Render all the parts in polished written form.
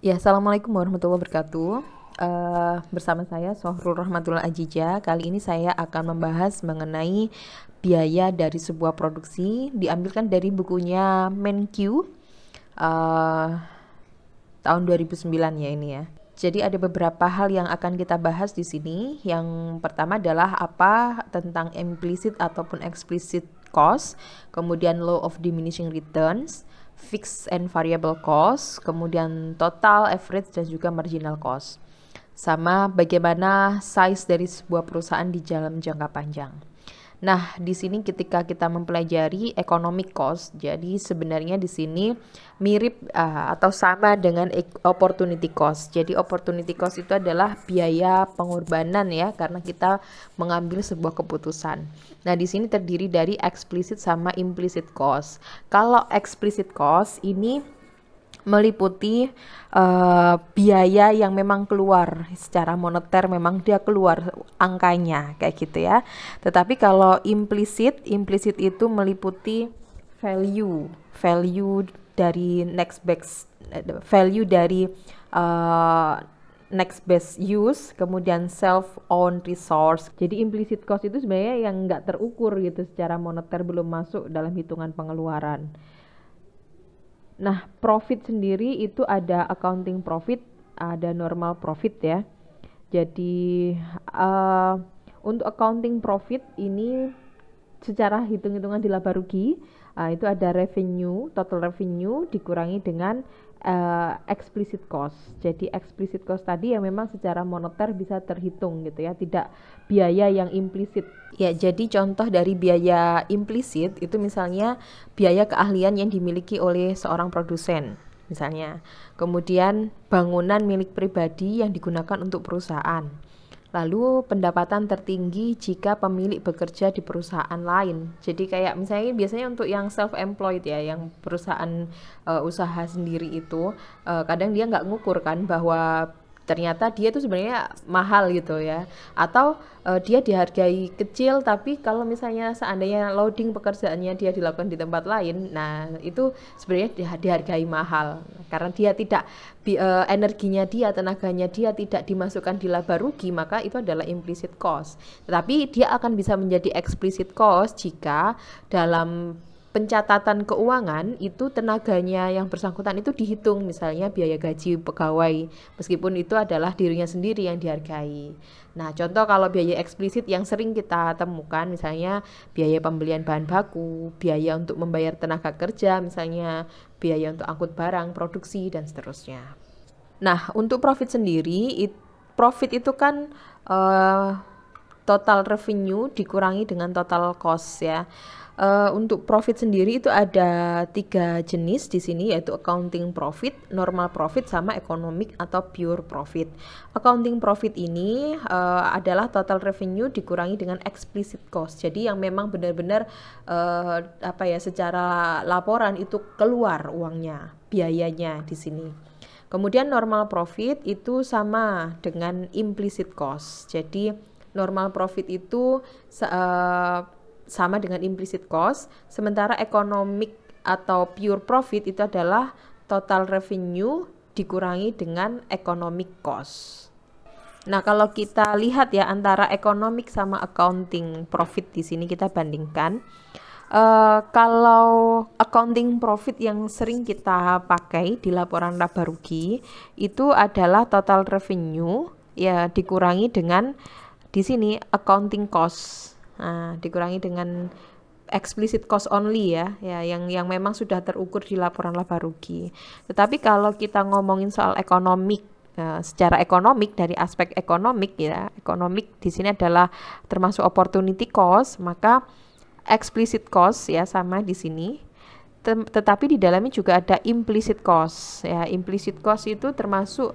Ya, Assalamualaikum warahmatullahi wabarakatuh. Bersama saya Sohrul Rahmatullah Ajija. Kali ini saya akan membahas mengenai biaya dari sebuah produksi, diambilkan dari bukunya MenQ eh, tahun 2009 ya ini ya. Jadi ada beberapa hal yang akan kita bahas di sini. Yang pertama adalah apa tentang implicit ataupun explicit cost, kemudian law of diminishing returns, fixed and variable cost, kemudian total, average, dan juga marginal cost. Sama bagaimana size dari sebuah perusahaan di dalam jangka panjang. Nah, di sini ketika kita mempelajari economic cost, jadi sebenarnya di sini mirip atau sama dengan opportunity cost. Jadi opportunity cost itu adalah biaya pengorbanan ya, karena kita mengambil sebuah keputusan. Nah, di sini terdiri dari explicit sama implicit cost. Kalau explicit cost ini meliputi biaya yang memang keluar secara moneter, memang dia keluar angkanya kayak gitu ya. Tetapi kalau implicit itu meliputi value dari value dari next best use, kemudian self owned resource. Jadi implicit cost itu sebenarnya yang nggak terukur gitu secara moneter, belum masuk dalam hitungan pengeluaran. Nah, profit sendiri itu ada accounting profit, ada normal profit ya. Jadi untuk accounting profit ini secara hitung-hitungan di laba rugi, itu ada revenue, total revenue dikurangi dengan explicit cost. Jadi explicit cost tadi yang memang secara moneter bisa terhitung gitu ya, tidak biaya yang implisit. Ya, jadi contoh dari biaya implisit itu misalnya biaya keahlian yang dimiliki oleh seorang produsen misalnya. Kemudian bangunan milik pribadi yang digunakan untuk perusahaan. Lalu pendapatan tertinggi jika pemilik bekerja di perusahaan lain. Jadi kayak misalnya biasanya untuk yang self-employed ya, yang perusahaan usaha sendiri itu kadang dia nggak ngukur kan bahwa ternyata dia tuh sebenarnya mahal gitu ya, atau dia dihargai kecil, tapi kalau misalnya seandainya loading pekerjaannya dia dilakukan di tempat lain, nah itu sebenarnya dihargai mahal karena dia tidak energinya dia, tenaganya dia tidak dimasukkan di laba rugi, maka itu adalah implicit cost. Tetapi dia akan bisa menjadi explicit cost jika dalam pencatatan keuangan itu tenaganya yang bersangkutan itu dihitung, misalnya biaya gaji pegawai, meskipun itu adalah dirinya sendiri yang dihargai. Nah, contoh kalau biaya eksplisit yang sering kita temukan misalnya biaya pembelian bahan baku, biaya untuk membayar tenaga kerja, misalnya biaya untuk angkut barang, produksi, dan seterusnya. Nah, untuk profit sendiri, profit itu kan total revenue dikurangi dengan total cost ya. Untuk profit sendiri itu ada 3 jenis di sini, yaitu accounting profit, normal profit, sama economic atau pure profit. Accounting profit ini adalah total revenue dikurangi dengan explicit cost. Jadi yang memang benar-benar secara laporan itu keluar uangnya, biayanya di sini. Kemudian normal profit itu sama dengan implicit cost. Jadi normal profit itu sama dengan implicit cost, sementara economic atau pure profit itu adalah total revenue dikurangi dengan economic cost. Nah, kalau kita lihat ya antara economic sama accounting profit di sini kita bandingkan. Kalau accounting profit yang sering kita pakai di laporan laba rugi itu adalah total revenue ya dikurangi dengan di sini accounting cost. Nah, dikurangi dengan explicit cost only ya, yang memang sudah terukur di laporan laba rugi. Tetapi kalau kita ngomongin soal ekonomik, secara ekonomik dari aspek ekonomik ya, ekonomik di sini adalah termasuk opportunity cost, maka explicit cost ya sama di sini. Tetapi di dalamnya juga ada implicit cost ya. Implicit cost itu termasuk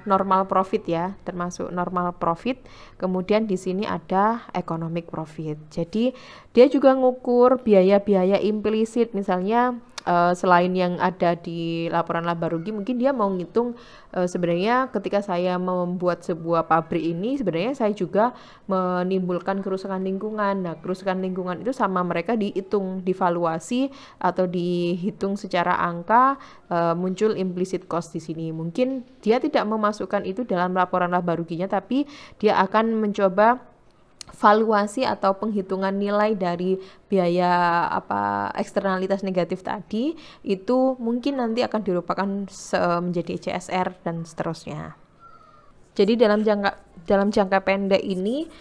normal profit ya, termasuk normal profit. Kemudian di sini ada economic profit. Jadi dia juga ngukur biaya-biaya implisit, misalnya selain yang ada di laporan laba rugi, mungkin dia mau ngitung sebenarnya ketika saya membuat sebuah pabrik ini sebenarnya saya juga menimbulkan kerusakan lingkungan. Nah, kerusakan lingkungan itu sama mereka dihitung, divaluasi atau dihitung secara angka, muncul implicit cost di sini. Mungkin dia tidak memasukkan itu dalam laporan laba ruginya, tapi dia akan mencoba valuasi atau penghitungan nilai dari biaya eksternalitas negatif tadi itu mungkin nanti akan dirupakan menjadi CSR dan seterusnya. Jadi dalam jangka pendek ini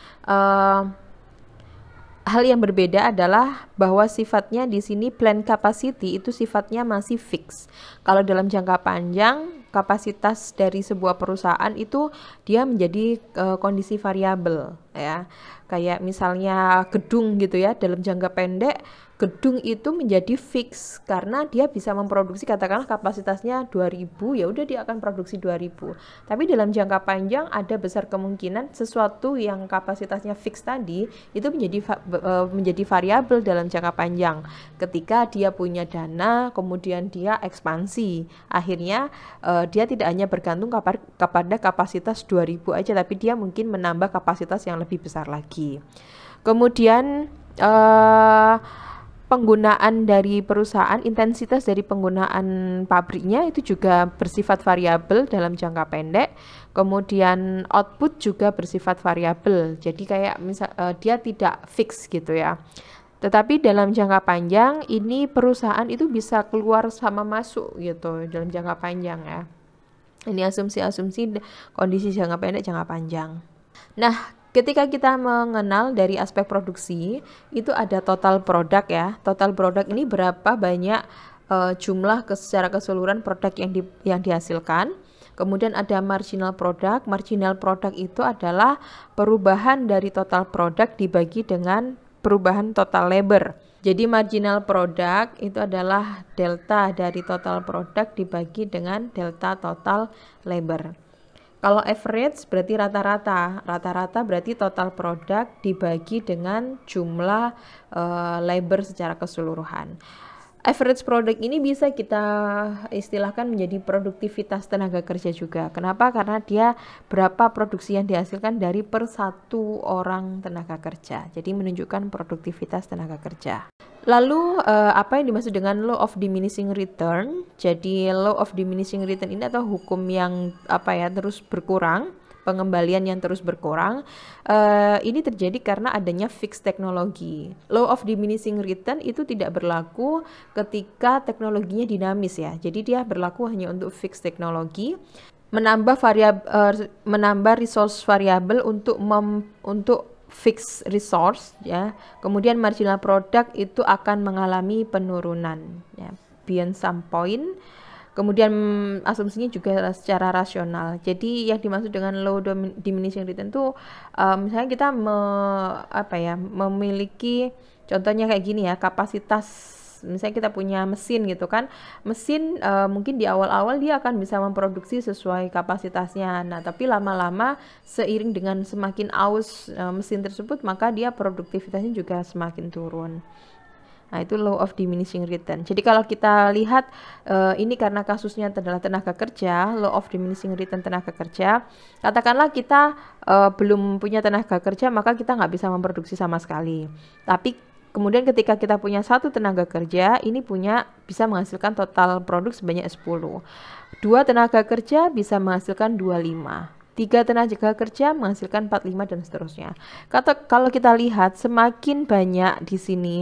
hal yang berbeda adalah bahwa sifatnya di sini plan capacity itu sifatnya masih fix. Kalau dalam jangka panjang kapasitas dari sebuah perusahaan itu dia menjadi kondisi variabel ya. Kayak misalnya gedung gitu ya, dalam jangka pendek gedung itu menjadi fix karena dia bisa memproduksi katakanlah kapasitasnya 2000, ya udah dia akan produksi 2000. Tapi dalam jangka panjang ada besar kemungkinan sesuatu yang kapasitasnya fix tadi itu menjadi variabel dalam jangka panjang. Ketika dia punya dana, kemudian dia ekspansi, akhirnya dia tidak hanya bergantung kepada kapasitas 2000 aja, tapi dia mungkin menambah kapasitas yang lebih besar lagi. Kemudian penggunaan dari perusahaan, intensitas dari penggunaan pabriknya itu juga bersifat variabel dalam jangka pendek. Kemudian output juga bersifat variabel. Jadi kayak dia tidak fix gitu ya. Tetapi dalam jangka panjang ini perusahaan itu bisa keluar sama masuk gitu dalam jangka panjang ya. Ini asumsi-asumsi kondisi jangka pendek, jangka panjang. Nah, ketika kita mengenal dari aspek produksi, itu ada total produk ya. Total produk ini berapa banyak jumlah secara keseluruhan produk yang dihasilkan. Kemudian ada marginal product. Marginal product itu adalah perubahan dari total produk dibagi dengan perubahan total labor. Jadi marginal product itu adalah delta dari total produk dibagi dengan delta total labor. Kalau average berarti rata-rata berarti total produk dibagi dengan jumlah labor secara keseluruhan. Average product ini bisa kita istilahkan menjadi produktivitas tenaga kerja juga. Kenapa? Karena dia berapa produksi yang dihasilkan dari per satu orang tenaga kerja. Jadi menunjukkan produktivitas tenaga kerja. Lalu apa yang dimaksud dengan law of diminishing return? Jadi law of diminishing return ini atau hukum yang terus berkurang, pengembalian yang terus berkurang. Ini terjadi karena adanya fixed teknologi. Law of diminishing return itu tidak berlaku ketika teknologinya dinamis ya. Jadi dia berlaku hanya untuk fixed teknologi. Menambah resource variable untuk fixed resource ya. Kemudian marginal product itu akan mengalami penurunan ya, beyond some point. Kemudian asumsinya juga secara rasional. Jadi yang dimaksud dengan low diminishing return itu misalnya kita memiliki contohnya kayak gini ya, kapasitas misalnya kita punya mesin gitu kan, mesin mungkin di awal-awal dia akan bisa memproduksi sesuai kapasitasnya. Nah tapi lama-lama seiring dengan semakin aus mesin tersebut, maka dia produktivitasnya juga semakin turun. Nah itu law of diminishing return. Jadi kalau kita lihat ini karena kasusnya adalah tenaga kerja, law of diminishing return tenaga kerja, katakanlah kita belum punya tenaga kerja, maka kita nggak bisa memproduksi sama sekali. Tapi kemudian ketika kita punya satu tenaga kerja, ini bisa menghasilkan total produk sebanyak 10. 2 tenaga kerja bisa menghasilkan 25. 3 tenaga kerja menghasilkan 45 dan seterusnya. Kalau kita lihat semakin banyak di sini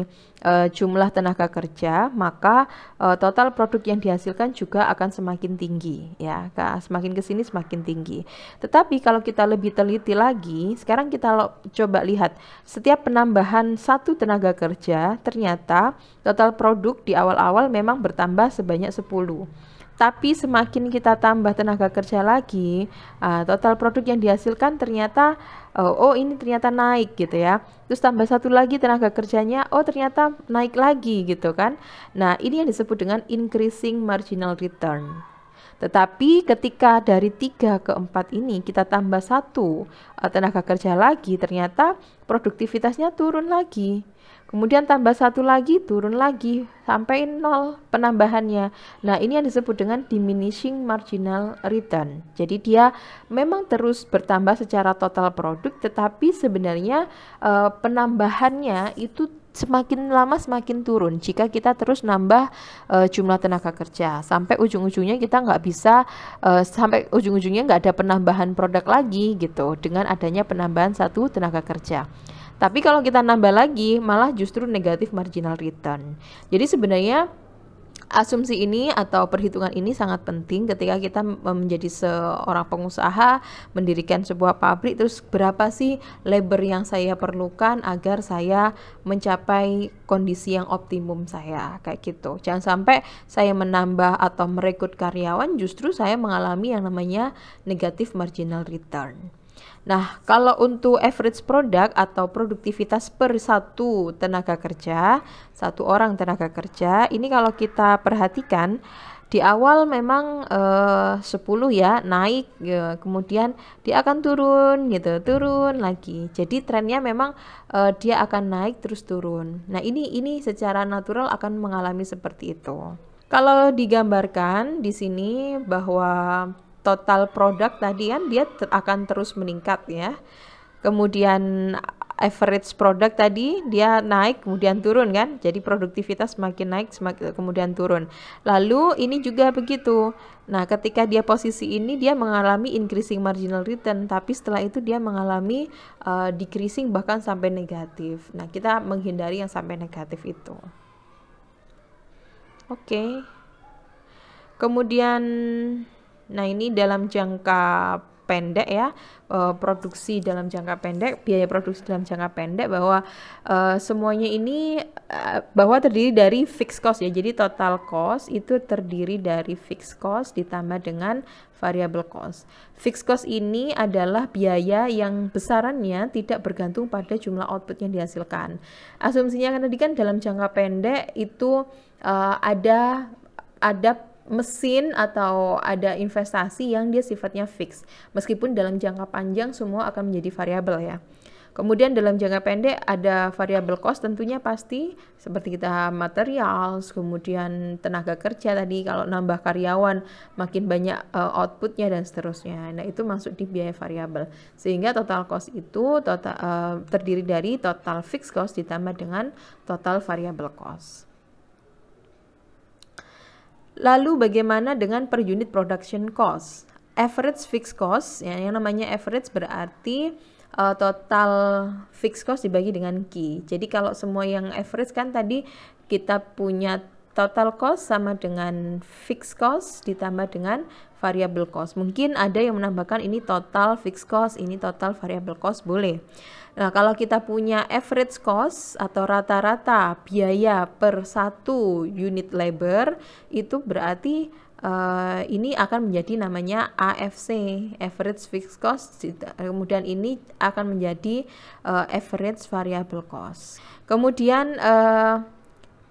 jumlah tenaga kerja, maka total produk yang dihasilkan juga akan semakin tinggi ya. Semakin ke sini semakin tinggi. Tetapi kalau kita lebih teliti lagi, sekarang kita coba lihat setiap penambahan satu tenaga kerja, ternyata total produk di awal-awal memang bertambah sebanyak 10. Tapi semakin kita tambah tenaga kerja lagi, total produk yang dihasilkan ternyata ini ternyata naik gitu ya. Terus tambah satu lagi tenaga kerjanya, ternyata naik lagi gitu kan. Nah ini yang disebut dengan increasing marginal return. Tetapi ketika dari 3 ke 4 ini kita tambah 1 tenaga kerja lagi, ternyata produktivitasnya turun lagi. Kemudian tambah 1 lagi, turun lagi sampai 0 penambahannya. Nah, ini yang disebut dengan diminishing marginal return. Jadi dia memang terus bertambah secara total produk, tetapi sebenarnya penambahannya itu semakin lama semakin turun jika kita terus nambah jumlah tenaga kerja, sampai ujung-ujungnya kita nggak bisa sampai ujung-ujungnya nggak ada penambahan produk lagi gitu dengan adanya penambahan 1 tenaga kerja. Tapi kalau kita nambah lagi malah justru negatif marginal return. Jadi sebenarnya asumsi ini atau perhitungan ini sangat penting ketika kita menjadi seorang pengusaha, mendirikan sebuah pabrik. Terus berapa sih labor yang saya perlukan agar saya mencapai kondisi yang optimum saya, kayak gitu. Jangan sampai saya menambah atau merekrut karyawan justru saya mengalami yang namanya negatif marginal return. Nah, kalau untuk average product atau produktivitas per 1 tenaga kerja, 1 orang tenaga kerja, ini kalau kita perhatikan di awal memang 10 ya naik ya, kemudian dia akan turun gitu, turun lagi. Jadi trennya memang dia akan naik terus turun. Nah, ini secara natural akan mengalami seperti itu. Kalau digambarkan di sini bahwa total produk tadi kan dia akan terus meningkat ya. Kemudian average produk tadi dia naik kemudian turun kan. Jadi produktivitas semakin naik semakin kemudian turun. Lalu ini juga begitu. Nah, ketika dia posisi ini dia mengalami increasing marginal return, tapi setelah itu dia mengalami decreasing bahkan sampai negatif. Nah, kita menghindari yang sampai negatif itu. Oke. Kemudian nah, ini dalam jangka pendek ya, produksi dalam jangka pendek, biaya produksi dalam jangka pendek, bahwa semuanya ini bahwa terdiri dari fixed cost ya. Jadi total cost itu terdiri dari fixed cost ditambah dengan variable cost. Fixed cost ini adalah biaya yang besarannya tidak bergantung pada jumlah output yang dihasilkan. Asumsinya kan tadi kan dalam jangka pendek itu ada mesin atau ada investasi yang dia sifatnya fix. Meskipun dalam jangka panjang semua akan menjadi variabel ya. Kemudian dalam jangka pendek ada variable cost tentunya pasti seperti kita material, kemudian tenaga kerja tadi, kalau nambah karyawan makin banyak outputnya dan seterusnya. Nah, itu masuk di biaya variabel. Sehingga total cost itu terdiri dari total fixed cost ditambah dengan total variable cost. Lalu bagaimana dengan per unit production cost? Average fixed cost, ya, yang namanya average berarti total fixed cost dibagi dengan Q. Jadi kalau semua yang average kan tadi kita punya total cost sama dengan fixed cost ditambah dengan variable cost. Mungkin ada yang menambahkan ini total fixed cost, ini total variable cost, boleh. Nah, kalau kita punya average cost atau rata-rata biaya per 1 unit labor, itu berarti ini akan menjadi namanya AFC, average fixed cost. Kemudian ini akan menjadi average variable cost. Kemudian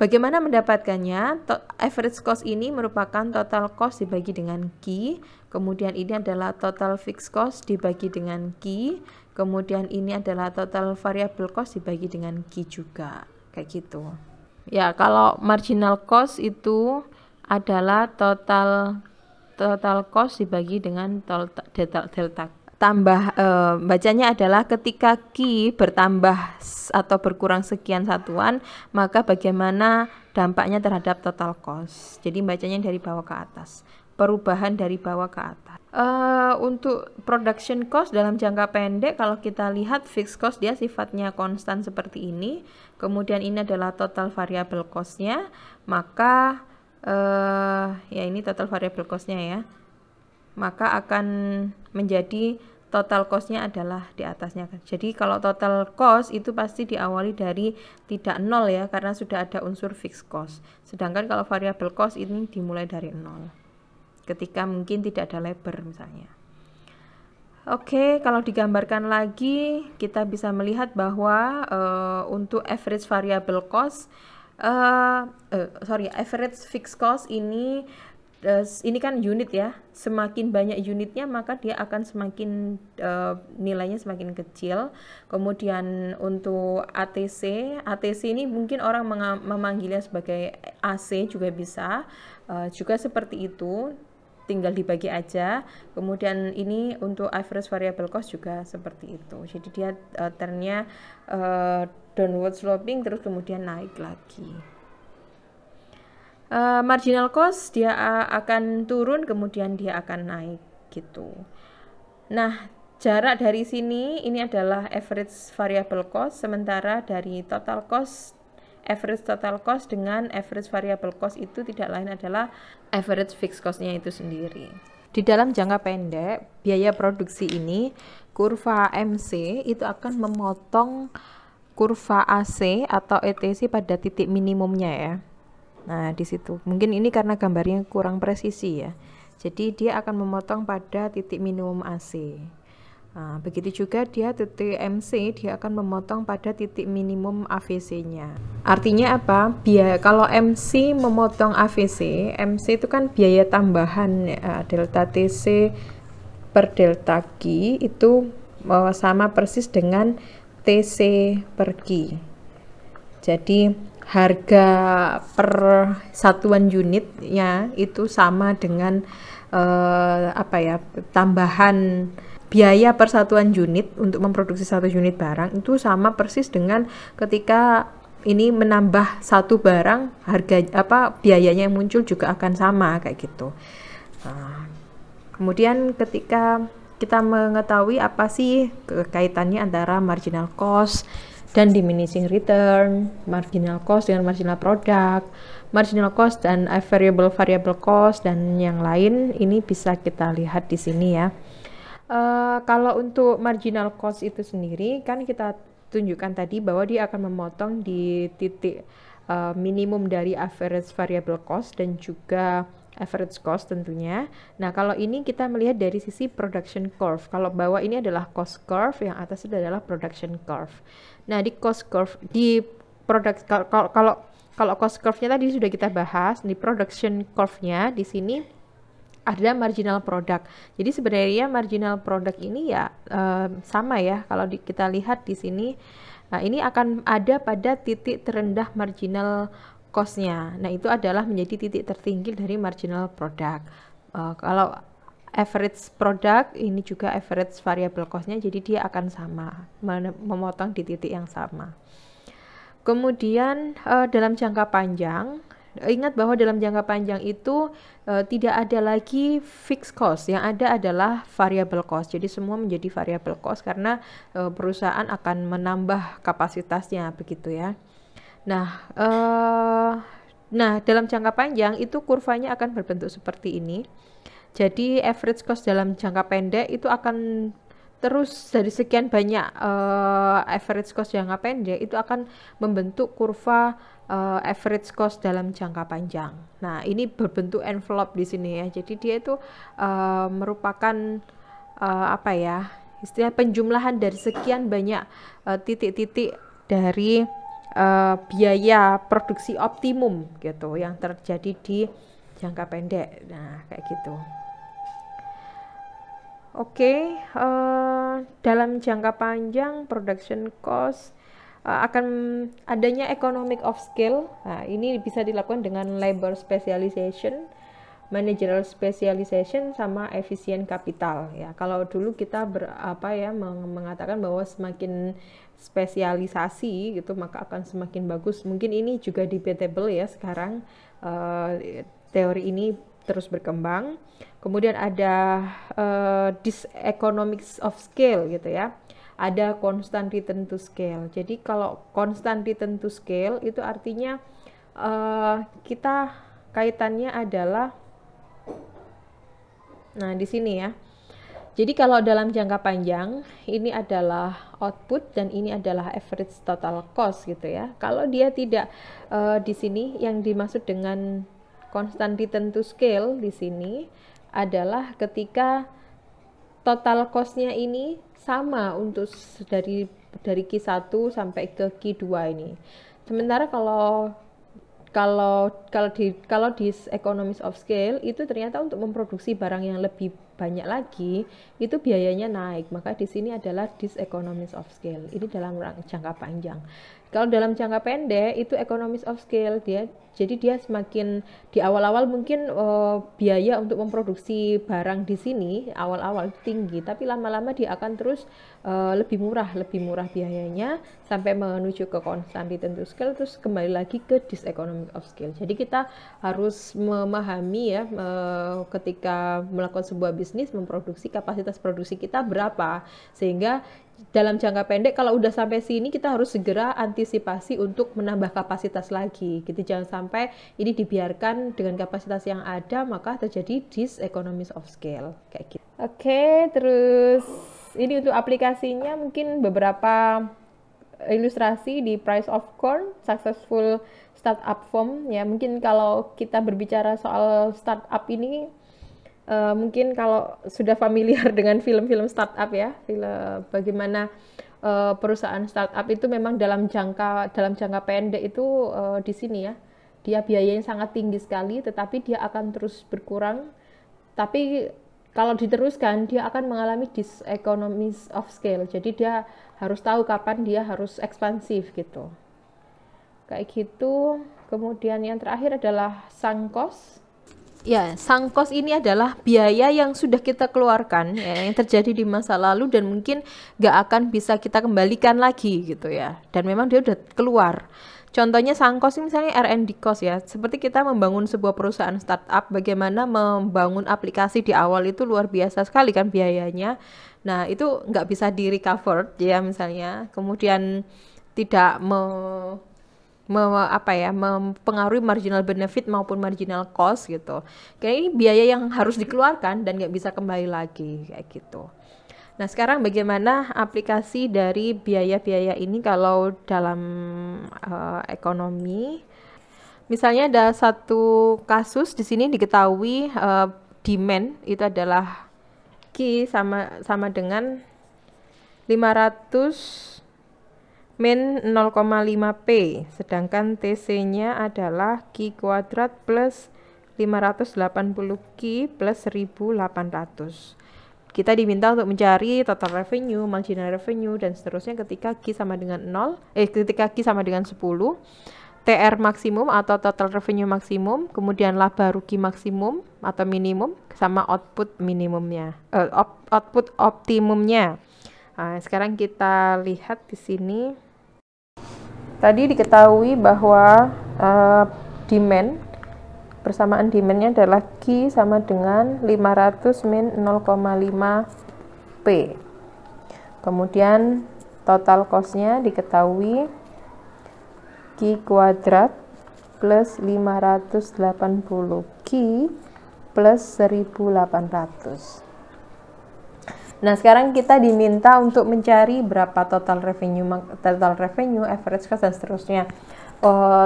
bagaimana mendapatkannya? Average cost ini merupakan total cost dibagi dengan Q. Kemudian ini adalah total fixed cost dibagi dengan Q. Kemudian ini adalah total variable cost dibagi dengan Q juga, kayak gitu. Ya, kalau marginal cost itu adalah total cost dibagi dengan delta. Bacanya adalah ketika Q bertambah atau berkurang sekian satuan, maka bagaimana dampaknya terhadap total cost. Jadi bacanya dari bawah ke atas, perubahan dari bawah ke atas. Untuk production cost dalam jangka pendek, kalau kita lihat fixed cost dia sifatnya konstan seperti ini. Kemudian ini adalah total variable cost-nya, maka ya ini total variable cost-nya ya, maka akan menjadi total cost-nya adalah di atasnya. Jadi kalau total cost itu pasti diawali dari tidak nol ya, karena sudah ada unsur fixed cost. Sedangkan kalau variable cost ini dimulai dari nol ketika mungkin tidak ada labor misalnya. Oke, kalau digambarkan lagi kita bisa melihat bahwa untuk average variable cost average fixed cost ini ini kan unit ya, semakin banyak unitnya maka dia akan semakin nilainya semakin kecil. Kemudian untuk ATC ini mungkin orang memanggilnya sebagai AC juga bisa, juga seperti itu, tinggal dibagi aja. Kemudian ini untuk average variable cost juga seperti itu, jadi dia trennya downward sloping terus kemudian naik lagi. Marginal cost dia akan turun kemudian dia akan naik gitu. Nah, jarak dari sini ini adalah average variable cost, sementara dari total cost, average total cost dengan average variable cost itu tidak lain adalah average fixed cost-nya itu sendiri. Di dalam jangka pendek, biaya produksi ini, kurva MC itu akan memotong kurva AC atau ETC pada titik minimumnya ya. Nah, di situ. Mungkin ini karena gambarnya kurang presisi ya. Jadi dia akan memotong pada titik minimum AC. Nah, begitu juga dia titik MC, dia akan memotong pada titik minimum AVC-nya. Artinya apa? Kalau MC memotong AVC, MC itu kan biaya tambahan delta TC per delta Q itu sama persis dengan TC per Q. Jadi harga per satuan unitnya itu sama dengan tambahan biaya per satuan unit untuk memproduksi satu unit barang itu sama persis dengan ketika ini menambah satu barang, harga biayanya yang muncul juga akan sama kayak gitu. Nah, kemudian ketika kita mengetahui apa sih kaitannya antara marginal cost dan diminishing return, marginal cost dengan marginal product, marginal cost dan variable cost dan yang lain, ini bisa kita lihat di sini ya. Kalau untuk marginal cost itu sendiri kan kita tunjukkan tadi bahwa dia akan memotong di titik minimum dari average variable cost dan juga average cost tentunya. Nah, kalau ini kita melihat dari sisi production curve. Kalau bawah ini adalah cost curve, yang atas itu adalah production curve. Nah, di cost curve di product kalau cost curve-nya tadi sudah kita bahas, di production curve-nya di sini ada marginal product. Jadi sebenarnya marginal product ini ya sama ya. Kalau kita lihat di sini, nah ini akan ada pada titik terendah marginal cost-nya. Nah itu adalah menjadi titik tertinggi dari marginal product. Kalau average product ini juga average variable cost-nya, jadi dia akan sama, memotong di titik yang sama. Kemudian dalam jangka panjang, ingat bahwa dalam jangka panjang itu tidak ada lagi fixed cost, yang ada adalah variable cost. Jadi semua menjadi variable cost karena perusahaan akan menambah kapasitasnya begitu ya. Nah, dalam jangka panjang itu kurvanya akan berbentuk seperti ini. Jadi average cost dalam jangka pendek itu akan terus dari sekian banyak average cost jangka pendek itu akan membentuk kurva average cost dalam jangka panjang. Nah, ini berbentuk envelope di sini ya. Jadi dia itu merupakan istilah penjumlahan dari sekian banyak titik-titik dari biaya produksi optimum gitu yang terjadi di jangka pendek. Nah, kayak gitu. Oke, dalam jangka panjang production cost akan adanya economic of scale. Nah, ini bisa dilakukan dengan labor specialization, managerial specialization, sama efisien kapital ya. Kalau dulu kita mengatakan bahwa semakin spesialisasi gitu maka akan semakin bagus. Mungkin ini juga debatable ya sekarang, teori ini terus berkembang. Kemudian ada diseconomics of scale gitu ya. Ada constant return to scale. Jadi kalau constant return to scale itu artinya kita kaitannya adalah, nah di sini ya. Jadi kalau dalam jangka panjang ini adalah output dan ini adalah average total cost gitu ya. Kalau dia tidak di sini yang dimaksud dengan constant return to scale di sini adalah ketika total cost-nya ini sama untuk dari Q1 sampai ke Q2 ini. Sementara kalau kalau di economies of scale itu ternyata untuk memproduksi barang yang lebih banyak lagi itu biayanya naik. Maka di sini adalah diseconomies of scale. Ini dalam jangka panjang. Kalau dalam jangka pendek itu economies of scale jadi dia semakin di awal-awal mungkin biaya untuk memproduksi barang di sini awal-awal tinggi, tapi lama-lama dia akan terus lebih murah biayanya sampai menuju ke constant return to scale, terus kembali lagi ke diseconomies of scale. Jadi kita harus memahami ya ketika melakukan sebuah bisnis, memproduksi kapasitas produksi kita berapa, sehingga dalam jangka pendek kalau udah sampai sini kita harus segera antisipasi untuk menambah kapasitas lagi gitu. Jangan sampai ini dibiarkan dengan kapasitas yang ada maka terjadi diseconomies of scale kayak gitu. Oke, terus ini untuk aplikasinya mungkin beberapa ilustrasi di Price of Corn, Successful Startup Firm ya. Mungkin kalau kita berbicara soal startup ini mungkin kalau sudah familiar dengan film-film startup ya, bagaimana perusahaan startup itu memang dalam jangka pendek itu di sini ya, dia biayanya sangat tinggi sekali, tetapi dia akan terus berkurang. Tapi kalau diteruskan dia akan mengalami diseconomies of scale. Jadi dia harus tahu kapan dia harus ekspansif gitu. Kayak gitu. Kemudian yang terakhir adalah sunk cost. Ya, sunk cost ini adalah biaya yang sudah kita keluarkan ya, yang terjadi di masa lalu dan mungkin nggak akan bisa kita kembalikan lagi gitu ya. Dan memang dia udah keluar. Contohnya sunk cost ini misalnya R&D cost ya. Seperti kita membangun sebuah perusahaan startup, bagaimana membangun aplikasi di awal itu luar biasa sekali kan biayanya. Nah, itu nggak bisa di-recover ya misalnya. Kemudian tidak mempengaruhi marginal benefit maupun marginal cost gitu. Kayak ini biaya yang harus dikeluarkan dan nggak bisa kembali lagi kayak gitu. Nah, sekarang bagaimana aplikasi dari biaya-biaya ini kalau dalam ekonomi? Misalnya ada satu kasus di sini diketahui demand itu adalah Q sama dengan 500 min 0,5 P, sedangkan TC-nya adalah Q kuadrat plus 580 Q plus 1800. Kita diminta untuk mencari total revenue, marginal revenue, dan seterusnya ketika Q sama dengan 10, TR maksimum atau total revenue maksimum, kemudian laba rugi maksimum atau minimum, sama output minimumnya, output optimumnya. Nah, sekarang kita lihat di sini. Tadi diketahui bahwa demand, persamaan demandnya adalah Q sama dengan 500 min 0,5 P. Kemudian total cost-nya diketahui Q kuadrat plus 580 Q plus 1800. Nah, sekarang kita diminta untuk mencari berapa total revenue, average cost, dan seterusnya.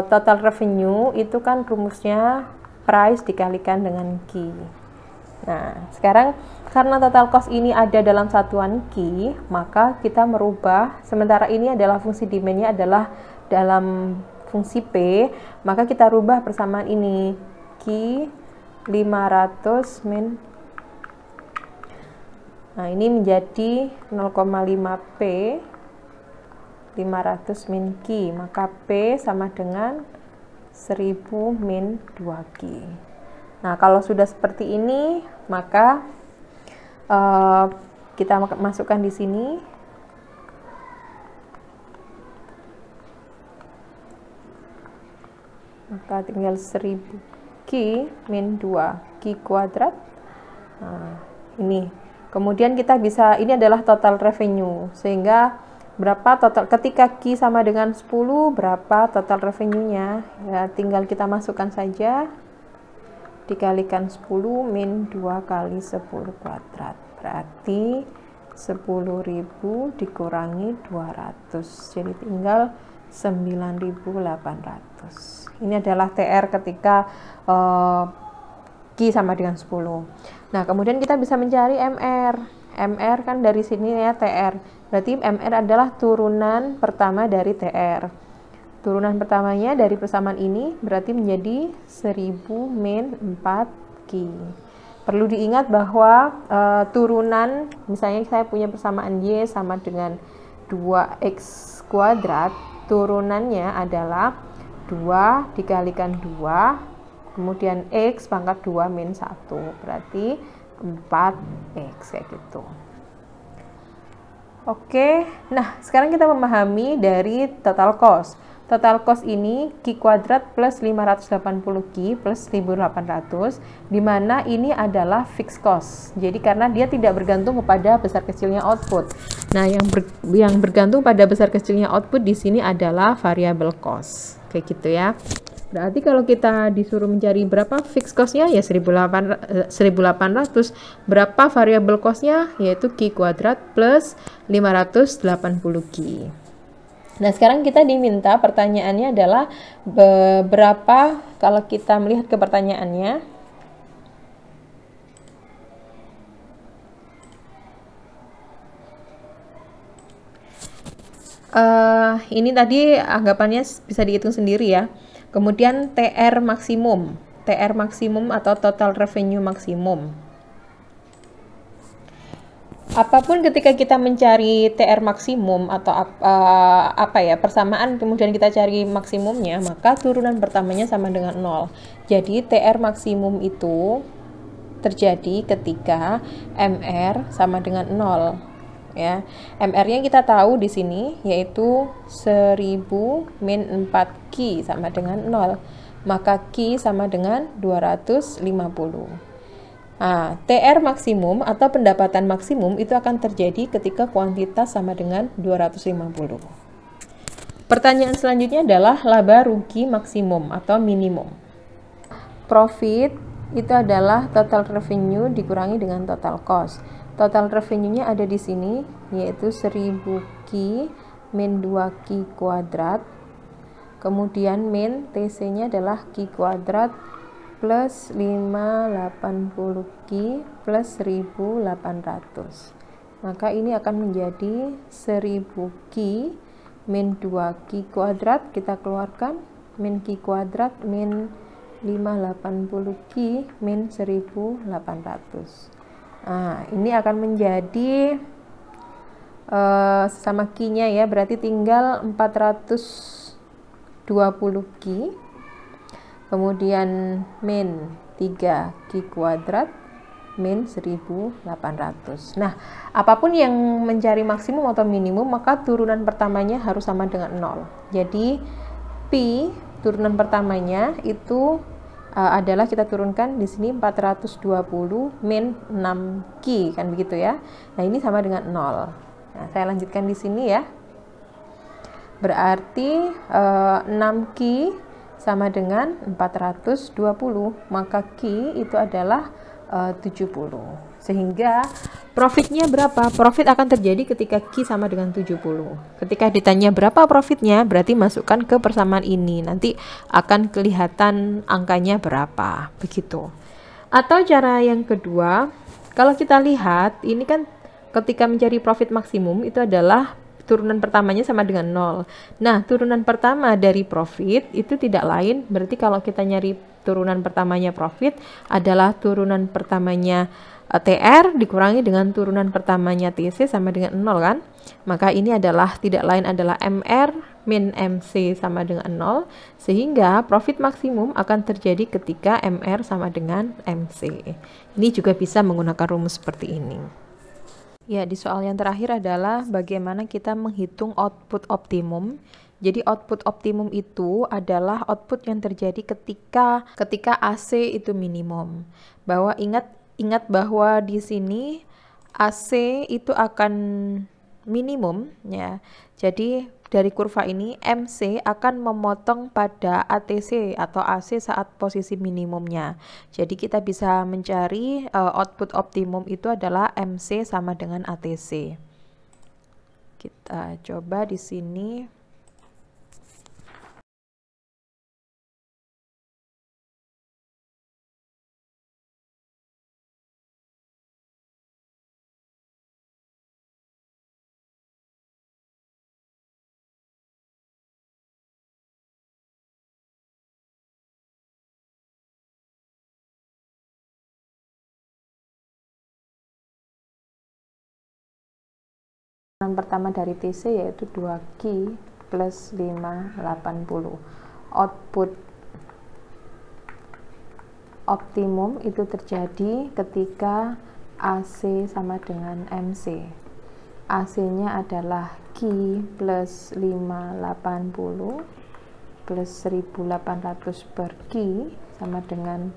Total revenue itu kan rumusnya price dikalikan dengan Q. Nah, sekarang karena total cost ini ada dalam satuan Q, maka kita merubah, sementara ini adalah fungsi demand-nya adalah dalam fungsi P, maka kita rubah persamaan ini Q 500 min. Nah, ini menjadi 0,5 P 500 min Q, maka P sama dengan 1000 min 2Q. Nah, kalau sudah seperti ini, maka kita masukkan di sini. Maka tinggal 1000 Q min 2 Q kuadrat. Nah, ini. Kemudian kita bisa, ini adalah total revenue, sehingga berapa total, ketika Q sama dengan 10, berapa total revenue-nya, ya tinggal kita masukkan saja, dikalikan 10 min 2 kali 10 kuadrat, berarti 10.000 dikurangi 200, jadi tinggal 9.800. Ini adalah TR ketika Q sama dengan 10. Nah, kemudian kita bisa mencari MR. MR kan dari sini ya TR. Berarti MR adalah turunan pertama dari TR. Turunan pertamanya dari persamaan ini berarti menjadi 1000 min 4Q. Perlu diingat bahwa turunan, misalnya saya punya persamaan Y sama dengan 2X kuadrat, turunannya adalah 2 dikalikan 2, kemudian X pangkat 2 min 1, berarti 4X kayak gitu. Oke, nah sekarang kita memahami dari total cost. Total cost ini Q kuadrat plus 580Q plus 1800, di mana ini adalah fixed cost. Jadi karena dia tidak bergantung kepada besar kecilnya output. Nah, yang bergantung pada besar kecilnya output di sini adalah variable cost. Kayak gitu ya. Berarti kalau kita disuruh mencari berapa fixed cost-nya ya 1800, berapa variable cost-nya yaitu Q kuadrat plus 580Q. Nah, sekarang kita diminta pertanyaannya adalah berapa, kalau kita melihat ke pertanyaannya, ini tadi anggapannya bisa dihitung sendiri ya. Kemudian TR maksimum atau total revenue maksimum. Apapun ketika kita mencari TR maksimum atau persamaan kemudian kita cari maksimumnya, maka turunan pertamanya sama dengan 0. Jadi TR maksimum itu terjadi ketika MR sama dengan 0 ya. MR-nya kita tahu di sini yaitu 1000 min 4Q sama dengan 0. Maka Q sama dengan 250. Nah, TR maksimum atau pendapatan maksimum itu akan terjadi ketika kuantitas sama dengan 250. Pertanyaan selanjutnya adalah laba rugi maksimum atau minimum. Profit itu adalah total revenue dikurangi dengan total cost. Total revenue-nya ada di sini yaitu 1000Q min 2Q kuadrat. Kemudian min TC-nya adalah Q kuadrat plus 580Q plus 1800. Maka ini akan menjadi 1000Q min 2Q kuadrat, kita keluarkan min Q kuadrat min 580Q min 1800. Nah, ini akan menjadi sama Q-nya ya, berarti tinggal 420Q. Kemudian min 3Q kuadrat min 1800. Nah, apapun yang mencari maksimum atau minimum, maka turunan pertamanya harus sama dengan 0. Jadi, P turunan pertamanya itu adalah kita turunkan di sini 420 min 6Q, kan begitu ya. Nah, ini sama dengan 0. Nah, saya lanjutkan di sini ya. Berarti 6Q sama dengan 420, maka Q itu adalah 70. Sehingga profitnya berapa? Profit akan terjadi ketika Q sama dengan 70. Ketika ditanya berapa profitnya, berarti masukkan ke persamaan ini. Nanti akan kelihatan angkanya berapa, begitu. Atau cara yang kedua, kalau kita lihat, ini kan ketika mencari profit maksimum itu adalah turunan pertamanya sama dengan 0. Nah, turunan pertama dari profit itu tidak lain, berarti kalau kita nyari turunan pertamanya profit adalah turunan pertamanya TR dikurangi dengan turunan pertamanya TC sama dengan 0 kan? Maka ini adalah tidak lain adalah MR min MC sama dengan 0, sehingga profit maksimum akan terjadi ketika MR sama dengan MC. Ini juga bisa menggunakan rumus seperti ini. Ya, di soal yang terakhir adalah bagaimana kita menghitung output optimum. Jadi output optimum itu adalah output yang terjadi ketika AC itu minimum. Bahwa ingat bahwa di sini AC itu akan minimum ya. Jadi dari kurva ini MC akan memotong pada ATC atau AC saat posisi minimumnya. Jadi kita bisa mencari output optimum itu adalah MC sama dengan ATC. Kita coba di sini. Turunan pertama dari TC yaitu 2Q plus 580. Output optimum itu terjadi ketika AC sama dengan MC. AC-nya adalah Q plus 580 plus 1800 per Q sama dengan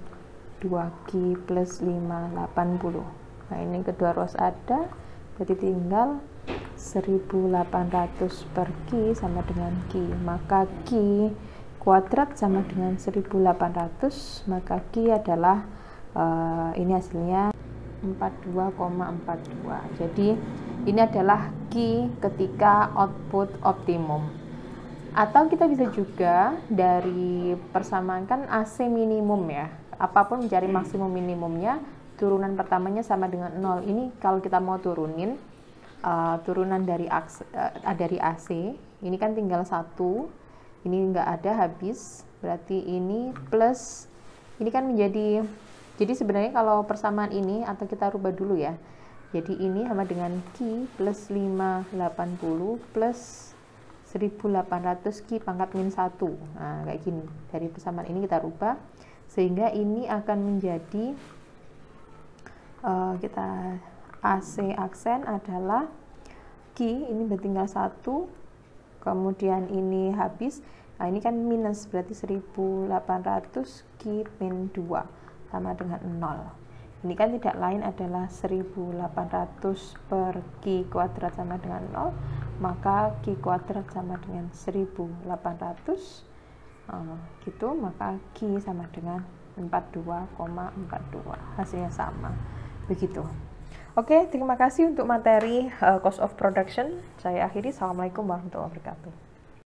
2Q plus 580. Nah, ini kedua ruas ada, jadi tinggal 1800 per Q sama dengan Q. Maka Q kuadrat sama dengan 1800, maka Q adalah ini hasilnya 42,42. Jadi ini adalah Q ketika output optimum. Atau kita bisa juga dari persamaan kan AC minimum ya, apapun mencari maksimum minimumnya, turunan pertamanya sama dengan 0. Ini kalau kita mau turunin turunan dari AC, ini kan tinggal 1, ini nggak ada, habis, berarti ini plus, ini kan menjadi, jadi sebenarnya kalau persamaan ini, atau kita rubah dulu ya, jadi ini sama dengan Q plus 580 plus 1800 Q pangkat min 1. Nah, kayak gini, dari persamaan ini kita rubah, sehingga ini akan menjadi, kita AC aksen adalah Q, ini tinggal 1, kemudian ini habis, nah ini kan minus, berarti 1800 Q min 2 sama dengan 0. Ini kan tidak lain adalah 1800 per Q kuadrat sama dengan 0, maka Q kuadrat sama dengan 1800, gitu, maka Q sama dengan 42,42, hasilnya sama, begitu. Oke, terima kasih untuk materi cost of production. Saya akhiri. Assalamualaikum warahmatullahi wabarakatuh.